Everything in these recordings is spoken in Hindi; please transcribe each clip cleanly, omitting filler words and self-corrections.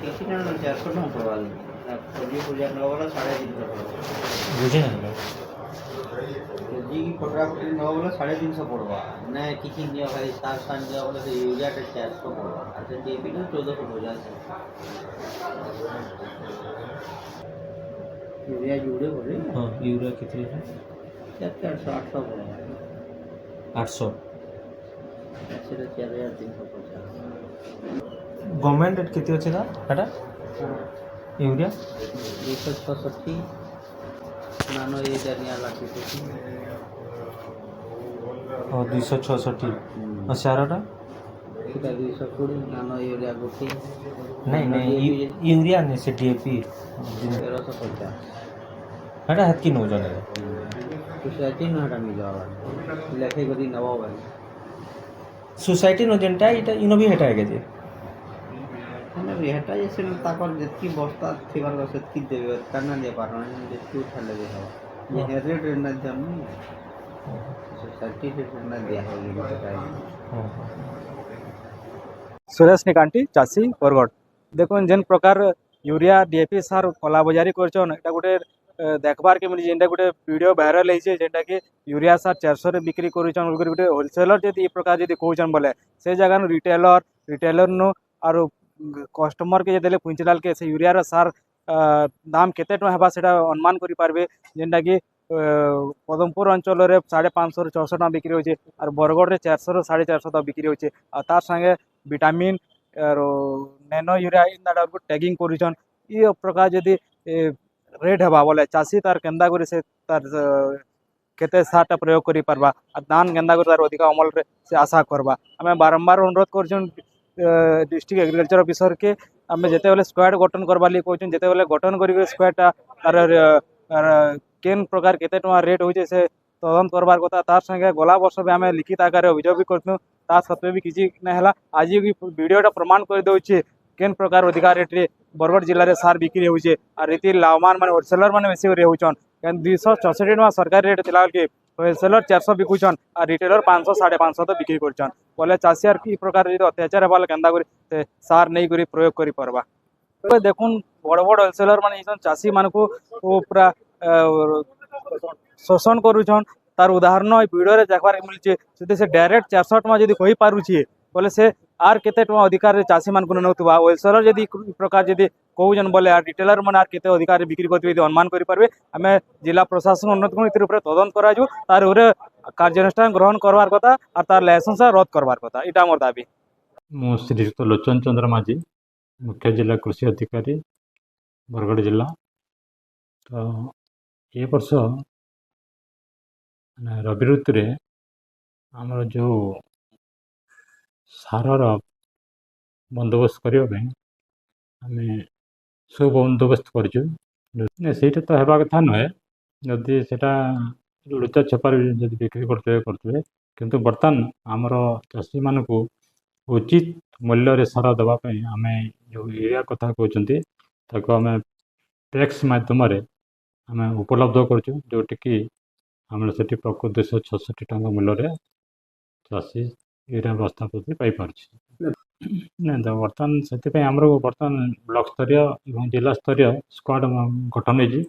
କିଛି ନା 400 ଟଙ୍କା ପଡ଼ବା କେଜି ପୂଜା ନେବ ବୋଲେ 350 ପଡ଼ବା ବୁଝି ନା କେଜି କି ପଟରା ପଟରି ନେବ ବୋଲେ 350 ପଡ଼ବା ନା କିଛି ନିଅ ଖାଲି ସାର ନିଅ ବୋଲେ ସେ ୟୁରିଆଟା 400 ପଡ଼ବା ଆଉ ସେ ଡିଏପି ଟା 1450 यूरिया जुड़े बोले हाँ यूरिया कितने है 400 800 पड़ेगा 800 ऐसे तो 4350 गवर्नमेंट रेट कितने अच्छे था एटा यूरिया 266 नानो ये जरिया लाठी थी और 266 और साराटा सीधा 220 नानो यूरिया गुटी नहीं नहीं यूरिया नहीं से डीएपी 1350 एटा हेतकी नौ जने सोसाइटी में हटा मिल जावा लेखे गदी नवा भाई सोसाइटी नो जेनटा इटा इनो भी हेटा है जे ମାନେ ଏଟା ଯେ ସେ ତାଙ୍କର ଯେତିକି ବସ୍ତା ଥିବାର ସେତିକି ଦେବେ କାରଣ ଦେଇ ପାରନ୍ତି ଯେତିକି ଉଠାଲେ ଦେଇ ହେବ ଯେ ରେଟ୍ ନା ଦିଅନି ସୋସାଇଟି ରେଟ୍ ନା ଦିଆ ହେବ सुरेश निकांटी चाषी बरगढ़ देखो जेन प्रकार यूरिया डीएपी सार कला बजारी करछन एटा गोटे देखबार के मिली जेनटा गोटे वीडियो वायरल होइछे जेनटा कि यूरिया सार 400 रे बिक्री करूछन गोटे होलसेलर जदी ए प्रकार जदी कहउछन बोले से जगह नु रिटेलर नु आरो कस्टमर के देले क्विंटाल के से यूरिया रो सार दाम केते टका हेबा सेटा अनुमान करि पारबे जेनटा कि पदमपुर अंचल रे 550 ରୁ 600 टका बिक्री होइछे और बरगढ़ रे 400 ରୁ 450 तक बिक्री होइछे आ तार संगे विटामिन और नैनो यूरिया इनटा टैगिंग करूछन ई प्रकार जदी रेट हेबा बोले चाषी तार केंदा करी से तार केते सारटा प्रयोग करि पारबा आ धान केंदा करी तार अधिक अमल रे से आशा करबा हमें बारंबार अनुरोध करछन डिस्ट्रिक्ट एग्रीकल्चर ऑफिसर के आम जिते बेले स्क्वाड गठन करवा लिए कहते जिते बेले गठन कर स्क्वाडटा तार केन प्रकार केते टका रेट होइछे से तदंत करबार कथा तार संगे गला वर्ष भी आम लिखित आकार अभियोग भी करथु ता सत्वे भी किसी ना हला आज भी वीडियोटा प्रमाण कर दउछे केन प्रकार अधिकार रेट रे बरगढ़ जिले में सार बिक्री होइछे और रीति लाभवान माने होलसेलर माने बेसी होउछन 266 टका सरकारी रेट थिला के होलसेलर 400 बिकुछन और रिटेलर 500 550 तो बिक्री करछन बोले चाषी आर की प्रकार जो अत्याचार हेबा केंदा करी सार नहीं करी प्रयोग करि परबा देखुन बड़ बड़ होलसेलर माने चाषी मान को पूरा शोषण करुछन तार उदाहरण वीडियो रे देखबार मिलचे से डायरेक्ट 400 टका जदी कहि पारुछे बोले से आर केते टका अधिकार चाषी मान को नउतबा होलसेलर जदी प्रकार जदी कहउजन बोले आर रिटेलर मन आर केते अधिकार बिक्री करथिबे अनुमान करि पारबे हमें जिला प्रशासन उन्नत गुण इतिर ऊपर तदंत कराजु तार उरे कार्यानुष्ठान ग्रहण करवार कथा और तार लाइसेंस रद्द करवार कथा इटा मोर दाबी मु श्रीयुक्त लोचन चंद्र माझी मुख्य जिला कृषि अधिकारी बरगढ़ जिला तो ये वर्ष रवि ऋतु आमर जो सारर बंदोबस्त करने आम सुबंदोबस्त करटा तो हेबा कथा नुहे जदि सेटा लुचा छपार जब बिक्री करते किंतु बर्तमान आमर चाषी मान को उचित मूल्य रे सार देवाई आम जो यूरिया कथा कहते आम टैक्स मध्यम आम उपलब्ध करचु जोटि कि आम से प्रकृत 266 टका मूल्य चाषी यूरिया बस्ता प्रति पाइपर ना तो बर्तमान से आम बर्तमान ब्लॉक स्तरीय और जिला स्तरीय स्क्वाड गठन होती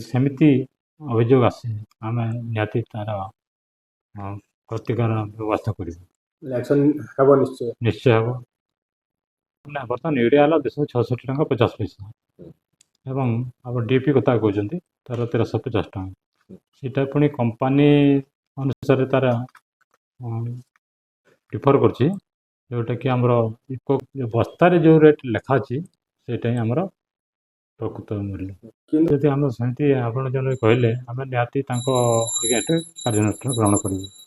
सेमती अभियोग आसे आम निहाती तार प्रतिकार व्यवस्था कर निश्चय हम ना बर्तमान यूरिया है 266 टका 50 पैसा एवं आप डीपी कथा कहते तार 1350 टका सीटा पुणी कंपनी अनुसार तार डिफर कर जोटा कि आमर इको बस्तार जो रेट लेखा अच्छी से आमर प्रकृत मूल्य जदि आम सेमती आप जो कहले आम निहाती कार्यानुष्ठान ग्रहण करूँ।